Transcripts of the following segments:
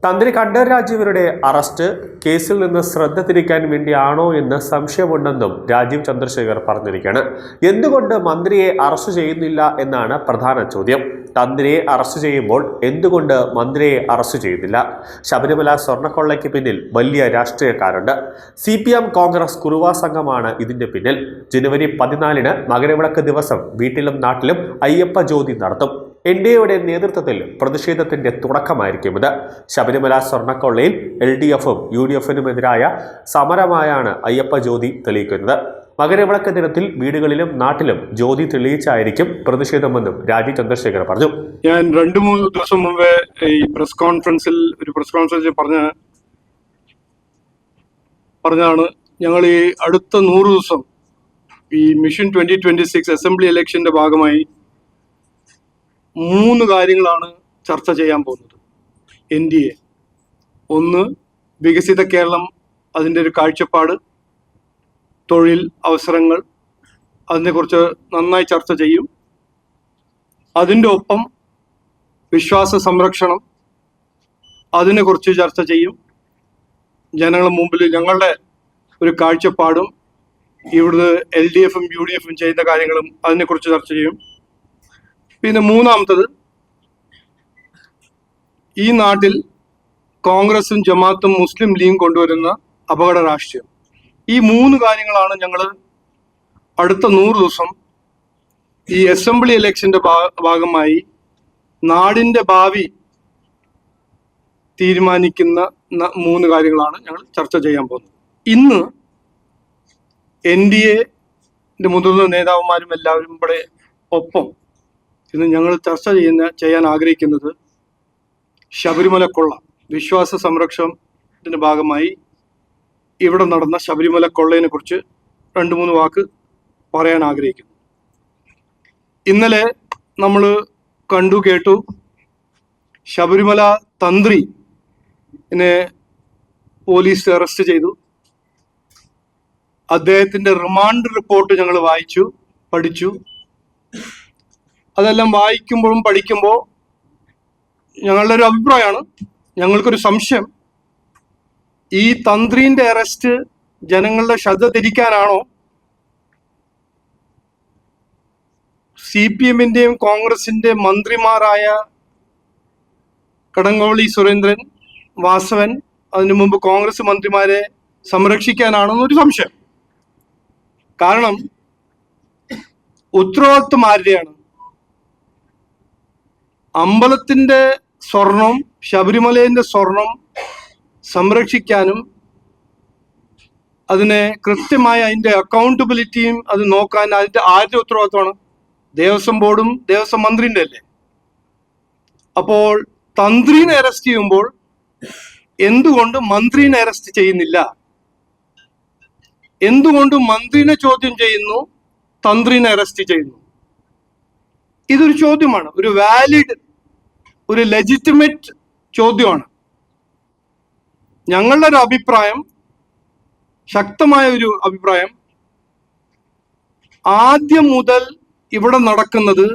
തന്ത്രി കണ്ഠരര് രാജീവരുടെ അറസ്റ്റ് കേസിൽ നിന്ന് ശ്രദ്ധ തിരിക്കാൻ വേണ്ടിയാണോ എന്ന് സംശയമുണ്ടെന്നും രാജീവ് ചന്ദ്രശേഖർ പറഞ്ഞിരിക്കുകയാണ്. എന്തുകൊണ്ട് മന്ത്രിയെ അറസ്റ്റ് ചെയ്യുന്നില്ല എന്നാണ് പ്രധാന ചോദ്യം. തന്ത്രിയെ അറസ്റ്റ് ചെയ്യുമ്പോൾ എന്തുകൊണ്ട് മന്ത്രിയെ അറസ്റ്റ് ചെയ്യുന്നില്ല? ശബരിമല സ്വർണ്ണക്കൊള്ളയ്ക്ക് പിന്നിൽ വലിയ രാഷ്ട്രീയക്കാരുണ്ട്. CPM കോൺഗ്രസ് കുറുവാ സംഘമാണ് ഇതിന്റെ പിന്നിൽ. ജനുവരി 14 മകരവിളക്ക് ദിവസം വീട്ടിലും നാട്ടിലും അയ്യപ്പ ജ്യോതി നടത്തും. NDAയുടെ നേതൃത്വത്തിൽ പ്രതിഷേധത്തിന്റെ തുടക്കമായിരിക്കും ഇത്. ശബരിമല സ്വർണ്ണക്കൊള്ളയിൽ LDFും UDFനുമെതിരായ സമരമായാണ് അയ്യപ്പ ജ്യോതി തെളിയിക്കുന്നത്. മകരവിളക്ക് ദിനത്തിൽ വീടുകളിലും നാട്ടിലും ജ്യോതി തെളിയിച്ചായിരിക്കും പ്രതിഷേധമെന്നും രാജീവ് ചന്ദ്രശേഖർ പറഞ്ഞു. ഞാൻ 2-3 ദിവസം മുമ്പേ ഈ പ്രസ് കോൺഫറൻസിൽ പറഞ്ഞാണ് ഞങ്ങൾ ഈ അടുത്ത 100 ദിവസം ഈ മിഷൻ 2026 അസംബ്ലി ഇലക്ഷന്റെ ഭാഗമായി 3 കാര്യങ്ങളാണ് ചർച്ച ചെയ്യാൻ പോകുന്നത്. NDA ഒന്ന്, വികസിത കേരളം, അതിൻ്റെ ഒരു കാഴ്ചപ്പാട്, തൊഴിൽ അവസരങ്ങൾ, അതിനെക്കുറിച്ച് നന്നായി ചർച്ച ചെയ്യും. അതിൻ്റെ ഒപ്പം വിശ്വാസ സംരക്ഷണം, അതിനെക്കുറിച്ച് ചർച്ച ചെയ്യും. ജനങ്ങളുടെ മുമ്പിൽ ഞങ്ങളുടെ ഒരു കാഴ്ചപ്പാടും ഇവിടുന്ന് LDFും UDFും ചെയ്യുന്ന കാര്യങ്ങളും അതിനെക്കുറിച്ച് ചർച്ച ചെയ്യും. പിന്നെ മൂന്നാമത്തത്, ഈ നാട്ടിൽ കോൺഗ്രസും ജമാഅത്തും മുസ്ലിം ലീഗും കൊണ്ടുവരുന്ന അപകട രാഷ്ട്രീയം. ഈ 3 കാര്യങ്ങളാണ് ഞങ്ങൾ അടുത്ത 100 ദിവസം ഈ അസംബ്ലി ഇലക്ഷന്റെ ഭാഗമായി നാടിന്റെ ഭാവി തീരുമാനിക്കുന്ന 3 കാര്യങ്ങളാണ് ഞങ്ങൾ ചർച്ച ചെയ്യാൻ പോകുന്നത്. ഇന്ന് NDAന്റെ മുതിർന്ന നേതാവുമാരും എല്ലാവരും ഇവിടെ ഒപ്പം ഇന്ന് ഞങ്ങൾ ചർച്ച ചെയ്യാൻ ആഗ്രഹിക്കുന്നത് ശബരിമല കൊള്ള, വിശ്വാസ സംരക്ഷണത്തിന്റെ ഭാഗമായി ഇവിടെ നടന്ന ശബരിമല കൊള്ളയെ കുറിച്ച് 2-3 വാക്ക് പറയാൻ ആഗ്രഹിക്കുന്നു. ഇന്നലെ നമ്മൾ കേട്ടു, ശബരിമല തന്ത്രിനെ പോലീസ് അറസ്റ്റ് ചെയ്തു. അദ്ദേഹത്തിന്റെ റിമാൻഡ് റിപ്പോർട്ട് ഞങ്ങൾ വായിച്ചു, പഠിച്ചു. അതെല്ലാം വായിക്കുമ്പോഴും പഠിക്കുമ്പോൾ ഞങ്ങളുടെ ഒരു അഭിപ്രായമാണ്, ഞങ്ങൾക്കൊരു സംശയം, ഈ തന്ത്രിന്റെ അറസ്റ്റ് ജനങ്ങളുടെ ശ്രദ്ധ തിരിക്കാനാണോ CPMന്റെയും കോൺഗ്രസിന്റെ മന്ത്രിമാരായ കടകംപള്ളി സുരേന്ദ്രൻ, വാസവൻ, അതിനു മുമ്പ് കോൺഗ്രസ് മന്ത്രിമാരെ സംരക്ഷിക്കാനാണോ എന്നൊരു സംശയം. കാരണം ഉത്തരവാദിത്വം ആരുടെയാണ്? അമ്പലത്തിന്റെ സ്വർണം, ശബരിമലയുടെ സ്വർണം സംരക്ഷിക്കാനും അതിനെ കൃത്യമായ അതിന്റെ അക്കൗണ്ടബിലിറ്റിയും അത് നോക്കാൻ അതിന്റെ ആരുടെ ഉത്തരവാദിത്വമാണ്? ദേവസ്വം ബോർഡും ദേവസ്വം മന്ത്രിന്റെ അല്ലേ? അപ്പോൾ തന്ത്രിനെ അറസ്റ്റ് ചെയ്യുമ്പോൾ എന്തുകൊണ്ട് മന്ത്രിനെ അറസ്റ്റ് ചെയ്യുന്നില്ല? എന്തുകൊണ്ട് മന്ത്രിനെ ചോദ്യം ചെയ്യുന്നു, തന്ത്രിനെ അറസ്റ്റ് ചെയ്യുന്നു? ഇതൊരു ചോദ്യമാണ്, ഒരു വാലിഡ്, ഒരു ലെജിറ്റിമേറ്റ് ചോദ്യമാണ്. ഞങ്ങളുടെ ഒരു അഭിപ്രായം, ശക്തമായ ഒരു അഭിപ്രായം, ആദ്യം മുതൽ ഇവിടെ നടക്കുന്നത്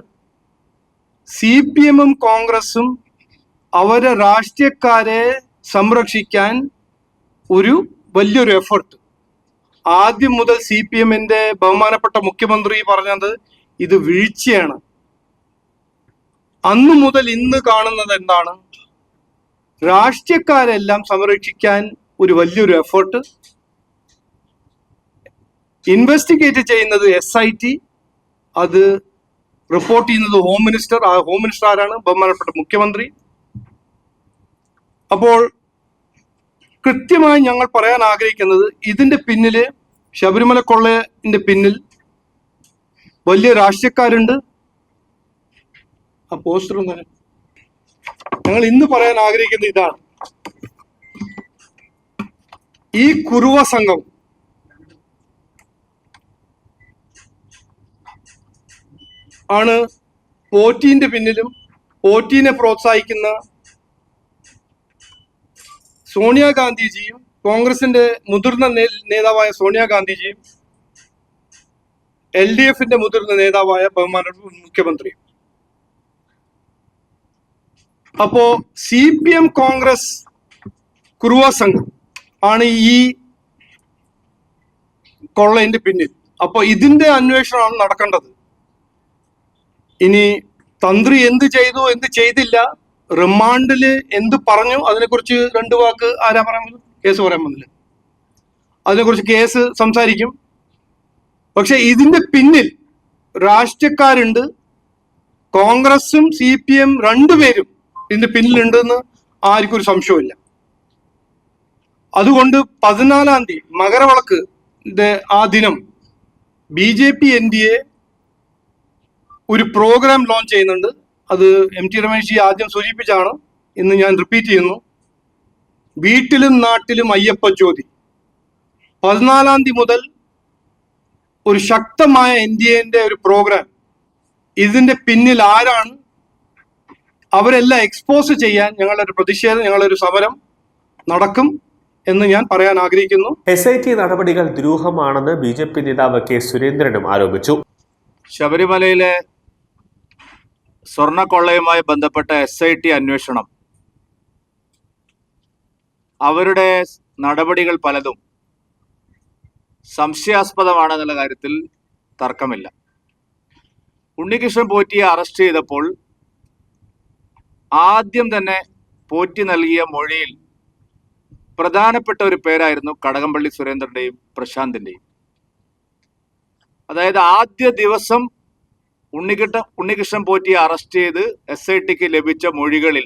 CPMും കോൺഗ്രസും അവരെ രാഷ്ട്രീയക്കാരെ സംരക്ഷിക്കാൻ ഒരു വലിയൊരു എഫർട്ട്. ആദ്യം മുതൽ CPMന്റെ ബഹുമാനപ്പെട്ട മുഖ്യമന്ത്രി പറഞ്ഞത് ഇത് വീഴ്ചയാണ്. അന്നു മുതൽ ഇന്ന് കാണുന്നത് എന്താണ്? രാഷ്ട്രീയക്കാരെല്ലാം സംരക്ഷിക്കാൻ ഒരു വലിയൊരു എഫേർട്ട്. ഇൻവെസ്റ്റിഗേറ്റ് ചെയ്യുന്നത് SIT, അത് റിപ്പോർട്ട് ചെയ്യുന്നത് ഹോം മിനിസ്റ്റർ. ആ ഹോം മിനിസ്റ്റർ ആരാണ്? ബഹുമാനപ്പെട്ട മുഖ്യമന്ത്രി. അപ്പോൾ കൃത്യമായി ഞങ്ങൾ പറയാൻ ആഗ്രഹിക്കുന്നത്, ഇതിന്റെ പിന്നില്, ശബരിമല കൊള്ളയുടെ പിന്നിൽ വലിയ രാഷ്ട്രീയക്കാരുണ്ട്. ആ പോസ്റ്റർ ഞങ്ങൾ ഇന്ന് പറയാൻ ആഗ്രഹിക്കുന്നത് ഇതാണ്. ഈ കുറുവ സംഘം ആണ് പോറ്റീന്റെ പിന്നിലും പോറ്റീനെ പ്രോത്സാഹിക്കുന്ന സോണിയാഗാന്ധിജിയും കോൺഗ്രസിന്റെ മുതിർന്ന നേതാവായ സോണിയാഗാന്ധിജിയും LDFന്റെ മുതിർന്ന നേതാവായ ബഹുമാനപ്പെട്ട മുഖ്യമന്ത്രിയും. അപ്പോ CPM കോൺഗ്രസ് കുറുവ സംഘം ആണ് ഈ കൊള്ളയിന്റെ പിന്നിൽ. അപ്പൊ ഇതിന്റെ അന്വേഷണമാണ് നടക്കേണ്ടത്. ഇനി തന്ത്രി എന്ത് ചെയ്തു എന്ത് ചെയ്തില്ല, റിമാൻഡില് എന്ത് പറഞ്ഞു, അതിനെക്കുറിച്ച് 2 വാക്ക് ആരാ പറയാൻ പോകുന്നത്? കേസ് പറയാൻ പോകുന്നില്ല. അതിനെക്കുറിച്ച് കേസ് സംസാരിക്കും. പക്ഷെ ഇതിന്റെ പിന്നിൽ രാഷ്ട്രീയക്കാരുണ്ട്. കോൺഗ്രസും CPM രണ്ടുപേരും ഇതിന്റെ പിന്നിലുണ്ടെന്ന് ആർക്കും ഒരു സംശയമില്ല. അതുകൊണ്ട് 14-ാം തീയതി മകരവിളക്ക് ആ ദിനം BJP NDA ഒരു പ്രോഗ്രാം ലോഞ്ച് ചെയ്യുന്നുണ്ട്. അത് MT രമേശ് ആദ്യം സൂചിപ്പിച്ചാണ്, ഇന്ന് ഞാൻ റിപ്പീറ്റ് ചെയ്യുന്നു. വീട്ടിലും നാട്ടിലും അയ്യപ്പ ജ്യോതി. 14-ാം തീയതി മുതൽ ഒരു ശക്തമായ NDAന്റെ ഒരു പ്രോഗ്രാം. ഇതിന്റെ പിന്നിൽ ആരാണ്, അവരെല്ലാം എക്സ്പോസ് ചെയ്യാൻ ഞങ്ങളുടെ ഒരു പ്രതിഷേധം, ഞങ്ങളുടെ ഒരു സമരം നടക്കും എന്ന് ഞാൻ പറയാൻ ആഗ്രഹിക്കുന്നു. SIT നടപടികൾ ദുരൂഹമാണെന്ന് BJP നേതാവ് K. സുരേന്ദ്രനും ആരോപിച്ചു. ശബരിമലയിലെ സ്വർണ്ണക്കൊള്ളയുമായി ബന്ധപ്പെട്ട SIT അന്വേഷണം, അവരുടെ നടപടികൾ പലതും സംശയാസ്പദമാണെന്നുള്ള കാര്യത്തിൽ തർക്കമില്ല. ഉണ്ണികൃഷ്ണൻ പോറ്റിയെ അറസ്റ്റ് ചെയ്തപ്പോൾ ആദ്യം തന്നെ പോറ്റി നൽകിയ മൊഴിയിൽ പ്രധാനപ്പെട്ട ഒരു പേരായിരുന്നു കടകംപള്ളി സുരേന്ദ്രന്റെയും പ്രശാന്തിന്റെയും. അതായത് ആദ്യ ദിവസം ഉണ്ണികൃഷ്ണൻ പോറ്റിയെ അറസ്റ്റ് ചെയ്ത് SITക്ക് ലഭിച്ച മൊഴികളിൽ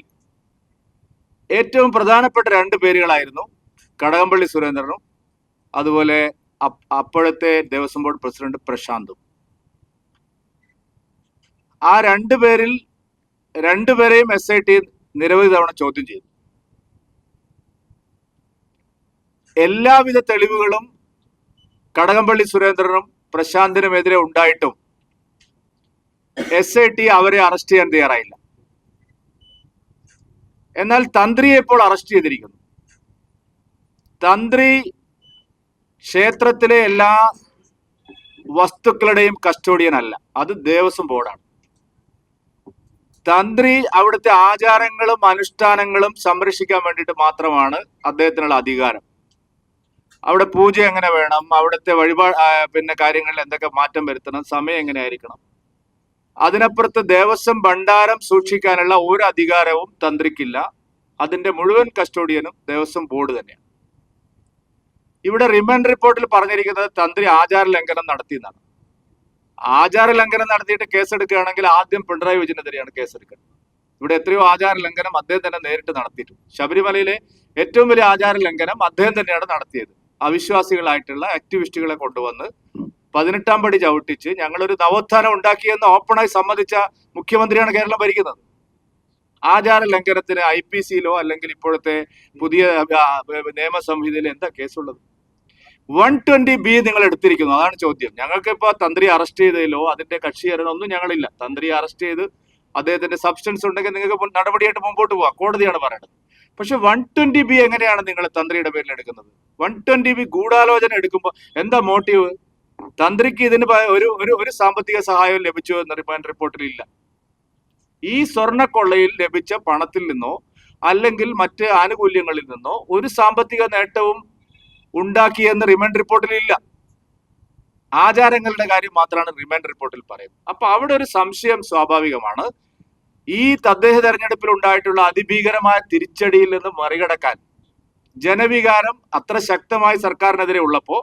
ഏറ്റവും പ്രധാനപ്പെട്ട 2 പേരുകളായിരുന്നു കടകംപള്ളി സുരേന്ദ്രനും അതുപോലെ അപ്പോഴത്തെ ദേവസ്വം ബോർഡ് പ്രസിഡന്റ് പ്രശാന്തും. ആ 2 പേരിൽ 2 പേരെയും SIT നിരവധി തവണ ചോദ്യം ചെയ്തു. എല്ലാവിധ തെളിവുകളും കടകംപള്ളി സുരേന്ദ്രനും പ്രശാന്തിനുമെതിരെ ഉണ്ടായിട്ടും SIT അവരെ അറസ്റ്റ് ചെയ്യാൻ തയ്യാറായില്ല. എന്നാൽ തന്ത്രിയെ ഇപ്പോൾ അറസ്റ്റ് ചെയ്തിരിക്കുന്നു. തന്ത്രി ക്ഷേത്രത്തിലെ എല്ലാ വസ്തുക്കളുടെയും കസ്റ്റോഡിയൻ അല്ല, അത് ദേവസ്വം ബോർഡാണ്. തന്ത്രി അവിടുത്തെ ആചാരങ്ങളും അനുഷ്ഠാനങ്ങളും സംരക്ഷിക്കാൻ വേണ്ടിയിട്ട് മാത്രമാണ് അദ്ദേഹത്തിനുള്ള അധികാരം. അവിടെ പൂജ എങ്ങനെ വേണം, അവിടുത്തെ കാര്യങ്ങളിൽ എന്തൊക്കെ മാറ്റം വരുത്തണം, സമയം എങ്ങനെ ആയിരിക്കണം, അതിനപ്പുറത്ത് ദേവസ്വം ഭണ്ഡാരം സൂക്ഷിക്കാനുള്ള ഒരു അധികാരവും തന്ത്രിക്കില്ല. അതിന്റെ മുഴുവൻ കസ്റ്റോഡിയനും ദേവസ്വം ബോർഡ് തന്നെയാണ്. ഇവിടെ റിമാൻഡ് റിപ്പോർട്ടിൽ പറഞ്ഞിരിക്കുന്നത് തന്ത്രി ആചാര ലംഘനം നടത്തിയെന്നാണ്. ആചാര ലംഘനം നടത്തിയിട്ട് കേസെടുക്കുകയാണെങ്കിൽ ആദ്യം പിണറായി വിജയനെതിരെയാണ് കേസെടുക്കുന്നത്. ഇവിടെ എത്രയോ ആചാര ലംഘനം അദ്ദേഹം തന്നെ നേരിട്ട് നടത്തിയിട്ടുണ്ട്. ശബരിമലയിലെ ഏറ്റവും വലിയ ആചാര ലംഘനം അദ്ദേഹം തന്നെയാണ് നടത്തിയത്. അവിശ്വാസികളായിട്ടുള്ള ആക്ടിവിസ്റ്റുകളെ കൊണ്ടുവന്ന് 18-ാം പടി ചവിട്ടിച്ച് ഞങ്ങളൊരു നവോത്ഥാനം ഉണ്ടാക്കിയെന്ന് ഓപ്പണായി സമ്മതിച്ച മുഖ്യമന്ത്രിയാണ് കേരളം ഭരിക്കുന്നത്. ആചാര ലംഘനത്തിന് IPCയിലോ അല്ലെങ്കിൽ ഇപ്പോഴത്തെ പുതിയ നിയമസംഹിതയിലോ എന്താ കേസുള്ളത്? 120B നിങ്ങൾ എടുത്തിരിക്കുന്നു, അതാണ് ചോദ്യം. ഞങ്ങൾക്ക് ഇപ്പൊ തന്ത്രി അറസ്റ്റ് ചെയ്തതിലോ അതിന്റെ കക്ഷിയേറാനോ ഒന്നും ഞങ്ങളില്ല. തന്ത്രി അറസ്റ്റ് ചെയ്ത് അദ്ദേഹത്തിന്റെ സബ്സ്റ്റൻസ് ഉണ്ടെങ്കിൽ നിങ്ങൾക്ക് നടപടിയായിട്ട് മുമ്പോട്ട് പോവാം, കോടതിയാണ് പറയുന്നത്. പക്ഷെ 120B എങ്ങനെയാണ് നിങ്ങൾ തന്ത്രിയുടെ പേരിൽ എടുക്കുന്നത്? 120B ഗൂഢാലോചന എടുക്കുമ്പോൾ എന്താ മോട്ടീവ്? തന്ത്രിക്ക് ഇതിന് ഒരു സാമ്പത്തിക സഹായം ലഭിച്ചു എന്ന് റിമാൻഡ് റിപ്പോർട്ടിൽ ഇല്ല. ഈ സ്വർണ്ണക്കൊള്ളയിൽ ലഭിച്ച പണത്തിൽ നിന്നോ അല്ലെങ്കിൽ മറ്റ് ആനുകൂല്യങ്ങളിൽ നിന്നോ ഒരു സാമ്പത്തിക നേട്ടവും ഉണ്ടാക്കിയെന്ന് റിമാൻഡ് റിപ്പോർട്ടിൽ ഇല്ല. ആചാരങ്ങളുടെ കാര്യം മാത്രമാണ് റിമാൻഡ് റിപ്പോർട്ടിൽ പറയുന്നത്. അപ്പൊ അവിടെ ഒരു സംശയം സ്വാഭാവികമാണ്. ഈ തദ്ദേശ തെരഞ്ഞെടുപ്പിൽ ഉണ്ടായിട്ടുള്ള അതിഭീകരമായ തിരിച്ചടിയിൽ നിന്ന് മറികടക്കാൻ ജനവികാരം അത്ര ശക്തമായി സർക്കാരിനെതിരെ ഉള്ളപ്പോ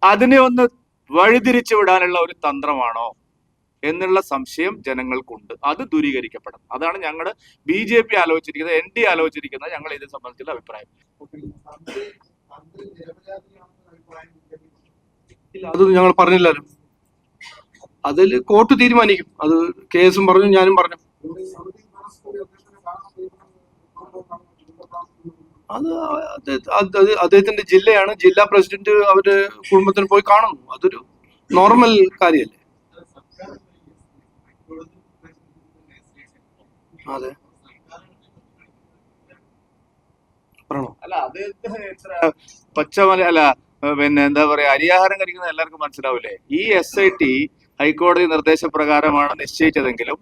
അതിനെ ഒന്ന് വഴിതിരിച്ചു വിടാനുള്ള ഒരു തന്ത്രമാണോ എന്നുള്ള സംശയം ജനങ്ങൾക്കുണ്ട്. അത് ദൂരീകരിക്കപ്പെടണം. അതാണ് ഞങ്ങളുടെ BJP ആലോചിച്ചിരിക്കുന്നത്, ND ആലോചിച്ചിരിക്കുന്നത്. ഞങ്ങൾ ഇതിനെ സംബന്ധിച്ചുള്ള അഭിപ്രായം അത് ഞങ്ങൾ പറഞ്ഞില്ലല്ലോ. അതിൽ കോർട്ട് തീരുമാനിക്കും. അത് കേസും പറഞ്ഞു, ഞാനും പറഞ്ഞു. അത് അദ്ദേഹത്തിന്റെ ജില്ലയാണ്. ജില്ലാ പ്രസിഡന്റ് അവരുടെ കുടുംബത്തിന് പോയി കാണുന്നു. അതൊരു നോർമൽ കാര്യല്ലേ? അതെ, അല്ല അത് പച്ചമല അല്ല എന്താ പറയാ, അരിയാഹാരം കഴിക്കുന്നത് എല്ലാവർക്കും മനസ്സിലാവില്ലേ? ഈ SIT ഹൈക്കോടതി നിർദ്ദേശപ്രകാരമാണ് നിശ്ചയിച്ചതെങ്കിലും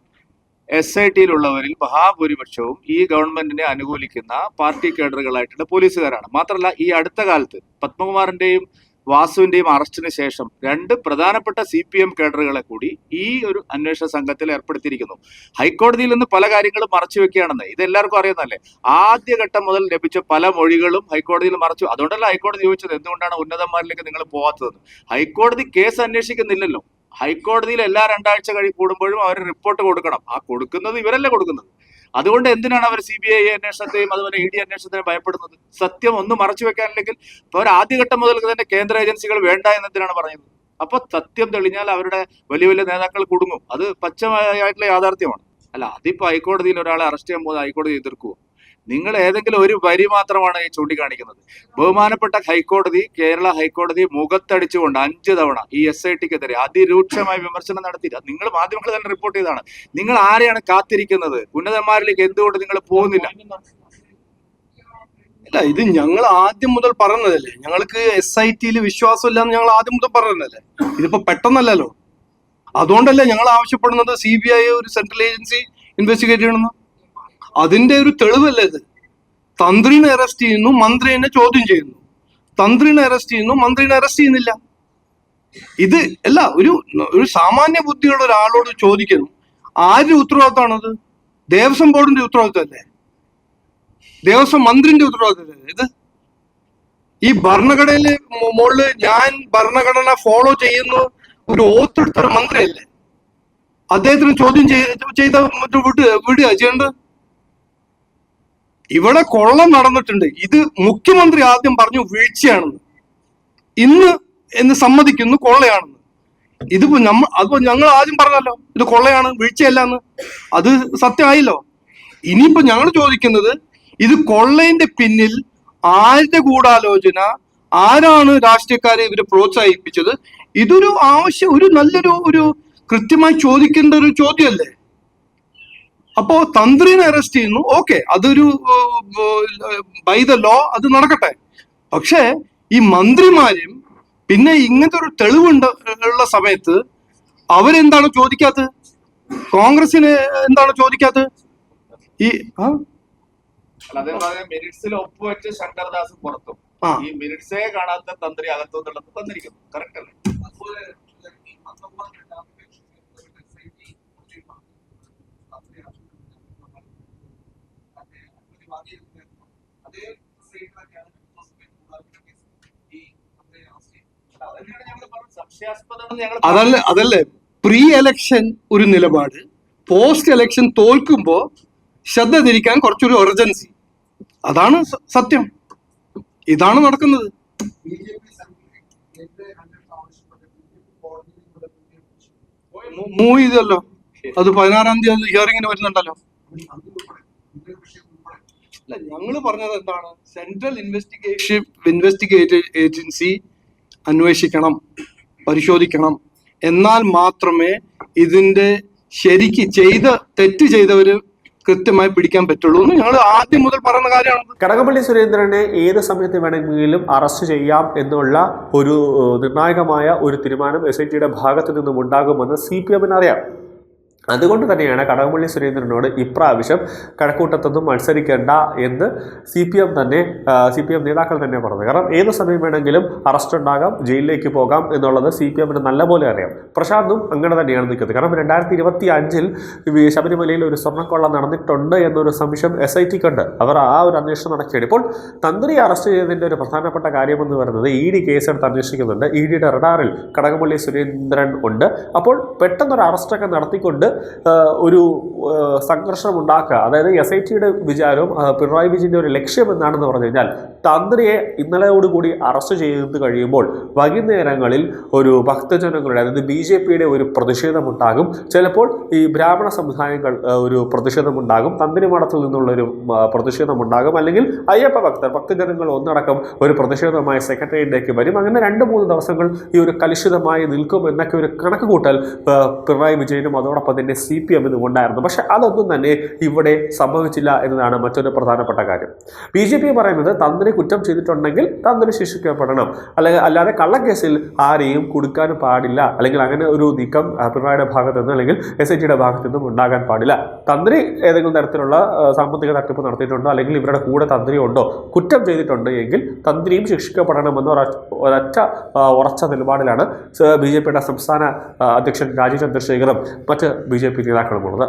SIT-യിലുള്ളവരിൽ മഹാഭൂരിപക്ഷവും ഈ ഗവൺമെന്റിനെ അനുകൂലിക്കുന്ന പാർട്ടി കേഡറുകളായിട്ടുള്ള പോലീസുകാരാണ്. മാത്രമല്ല, ഈ അടുത്ത കാലത്ത് പത്മകുമാറിന്റെയും വാസുവിന്റെയും അറസ്റ്റിന് ശേഷം 2 പ്രധാനപ്പെട്ട CPM കേഡറുകളെ കൂടി ഈ ഒരു അന്വേഷണ സംഘത്തിൽ ഏർപ്പെടുത്തിയിരിക്കുന്നു. ഹൈക്കോടതിയിൽ നിന്ന് പല കാര്യങ്ങളും മറച്ചു വെക്കുകയാണെന്ന് ഇതെല്ലാവർക്കും അറിയുന്നതല്ലേ. ആദ്യഘട്ടം മുതൽ ലഭിച്ച പല മൊഴികളും ഹൈക്കോടതിയിൽ മറച്ചു. അതുകൊണ്ടല്ല ഹൈക്കോടതി ചോദിച്ചത് എന്തുകൊണ്ടാണ് ഉന്നതന്മാരിലേക്ക് നിങ്ങൾ പോകാത്തതെന്ന്. ഹൈക്കോടതി കേസ് അന്വേഷിക്കുന്നില്ലല്ലോ. ഹൈക്കോടതിയിൽ എല്ലാ 2 ആഴ്ച കൂടുമ്പോഴും അവർ റിപ്പോർട്ട് കൊടുക്കണം. ആ കൊടുക്കുന്നത് ഇവരല്ലേ കൊടുക്കുന്നത്. അതുകൊണ്ട് എന്തിനാണ് അവർ CBI അന്വേഷണത്തെയും അതുപോലെ ED അന്വേഷണത്തിനെ ഭയപ്പെടുന്നത്? സത്യം ഒന്നും മറച്ചു വെക്കാനില്ലെങ്കിൽ ഇപ്പൊ അവർ ആദ്യഘട്ടം മുതൽ തന്നെ കേന്ദ്ര ഏജൻസികൾ വേണ്ട എന്നതിനാണ് പറയുന്നത്. അപ്പൊ സത്യം തെളിഞ്ഞാൽ അവരുടെ വലിയ വലിയ നേതാക്കൾ കുടുങ്ങും. അത് പച്ചയായിട്ടുള്ള യാഥാർത്ഥ്യമാണ്. അല്ല, അതിപ്പോ ഹൈക്കോടതിയിൽ ഒരാളെ അറസ്റ്റ് ചെയ്യാൻ പോകുന്നത് ഹൈക്കോടതി എതിർക്കുമോ? നിങ്ങൾ ഏതെങ്കിലും ഒരു വരി മാത്രമാണ് ഈ ചൂണ്ടിക്കാണിക്കുന്നത്. ബഹുമാനപ്പെട്ട ഹൈക്കോടതി, കേരള ഹൈക്കോടതി മുഖത്തടിച്ചുകൊണ്ട് 5 തവണ ഈ SIT-ക്കെതിരെ അതിരൂക്ഷമായ വിമർശനം നടത്തിയില്ല. നിങ്ങൾ മാധ്യമങ്ങൾ തന്നെ റിപ്പോർട്ട് ചെയ്തതാണ്. നിങ്ങൾ ആരെയാണ് കാത്തിരിക്കുന്നത്? ഉന്നതന്മാരിലേക്ക് എന്തുകൊണ്ട് നിങ്ങൾ പോകുന്നില്ല? ഇല്ല, ഇത് ഞങ്ങൾ ആദ്യം മുതൽ പറഞ്ഞതല്ലേ. ഞങ്ങൾക്ക് SIT-യിൽ വിശ്വാസമില്ല എന്ന് ഞങ്ങൾ ആദ്യം മുതൽ പറഞ്ഞതല്ലേ. ഇതിപ്പോ പെട്ടെന്നല്ലല്ലോ. അതുകൊണ്ടല്ലേ ഞങ്ങൾ ആവശ്യപ്പെടുന്നത് CBI ഒരു സെൻട്രൽ ഏജൻസി ഇൻവെസ്റ്റിഗേറ്റ് ചെയ്യണമെന്ന്. അതിന്റെ ഒരു തെളിവല്ലേ ഇത്. തന്ത്രിനെ അറസ്റ്റ് ചെയ്യുന്നു, മന്ത്രിനെ ചോദ്യം ചെയ്യുന്നു. തന്ത്രിനെ അറസ്റ്റ് ചെയ്യുന്നു, മന്ത്രിനെ അറസ്റ്റ് ചെയ്യുന്നില്ല. ഇത് അല്ല, ഒരു സാമാന്യ ബുദ്ധിയുള്ള ഒരാളോട് ചോദിക്കുന്നു, ആരുടെ ഉത്തരവാദിത്തമാണത്? ദേവസ്വം ബോർഡിന്റെ ഉത്തരവാദിത്തമല്ലേ? ദേവസ്വം മന്ത്രിന്റെ ഉത്തരവാദിത്തമല്ലേ ഇത്? ഈ ഭരണഘടനയില് മുകളില് ഞാൻ ഭരണഘടന ഫോളോ ചെയ്യുന്നു ഒരു ഓത്തെടുത്ത ഒരു മന്ത്രിയല്ലേ, അദ്ദേഹത്തിന് ചോദ്യം ചെയ്ത വിടുക ചെയ്യേണ്ടത്? ഇവിടെ കൊള്ള നടന്നിട്ടുണ്ട്. ഇത് മുഖ്യമന്ത്രി ആദ്യം പറഞ്ഞു വീഴ്ചയാണെന്ന്, ഇന്ന് സമ്മതിക്കുന്നു കൊള്ളയാണെന്ന്. ഇതിപ്പോ അതിപ്പോ ഞങ്ങൾ ആദ്യം പറഞ്ഞല്ലോ ഇത് കൊള്ളയാണ്, വീഴ്ചയല്ല എന്ന്. അത് സത്യമായില്ലോ. ഇനിയിപ്പോ ഞങ്ങൾ ചോദിക്കുന്നത്, ഇത് കൊള്ളയുടെ പിന്നിൽ ആരുടെ ഗൂഢാലോചന, ആരാണ് രാഷ്ട്രീയക്കാരെ ഇവര് പ്രോത്സാഹിപ്പിച്ചത്? ഇതൊരു ഒരു നല്ലൊരു കൃത്യമായി ചോദിക്കേണ്ട ഒരു ചോദ്യമല്ലേ. അപ്പോ തന്ത്രിനെ അറസ്റ്റ് ചെയ്യുന്നു, ഓക്കെ, അതൊരു ബൈ ദ ലോ അത് നടക്കട്ടെ. പക്ഷേ ഈ മന്ത്രിമാരും പിന്നെ ഇങ്ങനത്തെ ഒരു തെളിവുള്ള സമയത്ത് അവരെന്താണ് ചോദിക്കാത്തത്? കോൺഗ്രസിന് എന്താണ് ചോദിക്കാത്തത്? ഈ മിനിറ്റ്സിൽ ഒപ്പുവെച്ച് ശങ്കർദാസ് പുറത്തും ഈ മിനിറ്റ്സേ കാണാത്ത തന്ത്രി അകത്തുനിന്നുള്ളത് തന്നിരിക്കുന്നു. കറക്റ്റ് അല്ലേ? അതല്ലേ പ്രീ എലക്ഷൻ ഒരു നിലപാട്, പോസ്റ്റ് എലക്ഷൻ തോൽക്കുമ്പോ ശ്രദ്ധ തിരിക്കാൻ കുറച്ചൊരു എർജൻസി. അതാണ് സത്യം. ഇതാണ് നടക്കുന്നത്. മൂവ് ചെയ്തല്ലോ, അത് 16-ാം തീയതി ഹിയറിങ്ങിന് വരുന്നുണ്ടല്ലോ. അല്ല, ഞങ്ങൾ പറഞ്ഞത് എന്താണ്? സെൻട്രൽ ഇൻവെസ്റ്റിഗേറ്റീവ് ഏജൻസി അന്വേഷിക്കണം, പരിശോധിക്കണം. എന്നാൽ മാത്രമേ ഇതിന്റെ ശരിക്ക് തെറ്റ് ചെയ്തവര് കൃത്യമായി പിടിക്കാൻ പറ്റുള്ളൂ എന്ന് ഞങ്ങൾ ആദ്യം മുതൽ പറയുന്ന കാര്യമാണ്. കടകംപള്ളി സുരേന്ദ്രനെ ഏത് സമയത്ത് വേണമെങ്കിലും അറസ്റ്റ് ചെയ്യാം എന്നുള്ള ഒരു നിർണായകമായ ഒരു തീരുമാനം SIT-യുടെ ഭാഗത്തു നിന്നും ഉണ്ടാകുമെന്ന് CPM-ന് അറിയാം. അതുകൊണ്ട് തന്നെയാണ് കടകംപള്ളി സുരേന്ദ്രനോട് ഇപ്രാവശ്യം കഴക്കൂട്ടത്തൊന്നും മത്സരിക്കേണ്ട എന്ന് CPM നേതാക്കൾ തന്നെ പറഞ്ഞത്. കാരണം ഏത് സമയം വേണമെങ്കിലും അറസ്റ്റ് ഉണ്ടാകാം, ജയിലിലേക്ക് പോകാം എന്നുള്ളത് CPM-ന് നല്ലപോലെ അറിയാം. പ്രശാന്തും അങ്ങനെ തന്നെയാണ് നിൽക്കുന്നത്. കാരണം 2025 ശബരിമലയിൽ ഒരു സ്വർണ്ണക്കൊള്ള നടന്നിട്ടുണ്ട് എന്നൊരു സംശയം SIT-ക്കുണ്ട്. അവർ ആ ഒരു അന്വേഷണം നടക്കുകയാണ്. ഇപ്പോൾ തന്ത്രി അറസ്റ്റ് ചെയ്തതിൻ്റെ ഒരു പ്രധാനപ്പെട്ട കാര്യമെന്ന് പറയുന്നത് ED കേസെടുത്ത് അന്വേഷിക്കുന്നുണ്ട്. ED-യുടെ റഡാറിൽ കടകംപള്ളി സുരേന്ദ്രൻ ഉണ്ട്. അപ്പോൾ പെട്ടെന്നൊരു അറസ്റ്റൊക്കെ നടത്തിക്കൊണ്ട് ഒരു സംഘർഷം ഉണ്ടാക്കുക, അതായത് SIT-യുടെ വിചാരവും പിണറായി വിജയൻ്റെ ഒരു ലക്ഷ്യം എന്താണെന്ന് പറഞ്ഞു കഴിഞ്ഞാൽ തന്ത്രിയെ ഇന്നലെയോടുകൂടി അറസ്റ്റ് ചെയ്ത് കഴിയുമ്പോൾ വൈകുന്നേരങ്ങളിൽ ഒരു ഭക്തജനങ്ങളുടെ, അതായത് BJP-യുടെ ഒരു പ്രതിഷേധമുണ്ടാകും. ചിലപ്പോൾ ഈ ബ്രാഹ്മണ സമുദായങ്ങൾ ഒരു പ്രതിഷേധമുണ്ടാകും, തന്ത്രി മഠത്തിൽ നിന്നുള്ളൊരു പ്രതിഷേധമുണ്ടാകും, അല്ലെങ്കിൽ അയ്യപ്പ ഭക്തജനങ്ങൾ ഒന്നടക്കം ഒരു പ്രതിഷേധമായി സെക്രട്ടേറിയറ്റിലേക്ക് വരും. അങ്ങനെ 2-3 ദിവസങ്ങൾ ഈ ഒരു കലുഷിതമായി നിൽക്കും എന്നൊക്കെ ഒരു കണക്ക് കൂട്ടൽ പിണറായി വിജയനും അതോടൊപ്പം പിന്നെ CPM എന്നും ഉണ്ടായിരുന്നു. പക്ഷെ അതൊന്നും തന്നെ ഇവിടെ സംഭവിച്ചില്ല എന്നതാണ് മറ്റൊരു പ്രധാനപ്പെട്ട കാര്യം. BJP പറയുന്നത് തന്ത്രി കുറ്റം ചെയ്തിട്ടുണ്ടെങ്കിൽ തന്ത്രി ശിക്ഷിക്കപ്പെടണം, അല്ലാതെ കള്ളക്കേസിൽ ആരെയും കൊടുക്കാൻ പാടില്ല, അല്ലെങ്കിൽ അങ്ങനെ ഒരു നീക്കം പിണറായിയുടെ ഭാഗത്തു നിന്ന് അല്ലെങ്കിൽ SITയുടെ ഭാഗത്തു നിന്നും ഉണ്ടാകാൻ പാടില്ല. തന്ത്രി ഏതെങ്കിലും തരത്തിലുള്ള സാമ്പത്തിക തട്ടിപ്പ് നടത്തിയിട്ടുണ്ടോ അല്ലെങ്കിൽ ഇവരുടെ കൂടെ തന്ത്രി ഉണ്ടോ, കുറ്റം ചെയ്തിട്ടുണ്ട് എങ്കിൽ തന്ത്രിയും ശിക്ഷിക്കപ്പെടണമെന്ന ഒരൊറ്റ ഉറച്ച നിലപാടിലാണ് BJPയുടെ സംസ്ഥാന അധ്യക്ഷൻ രാജീവ് ചന്ദ്രശേഖറും മറ്റ് BJP നേതാക്കളുമുള്ളത്.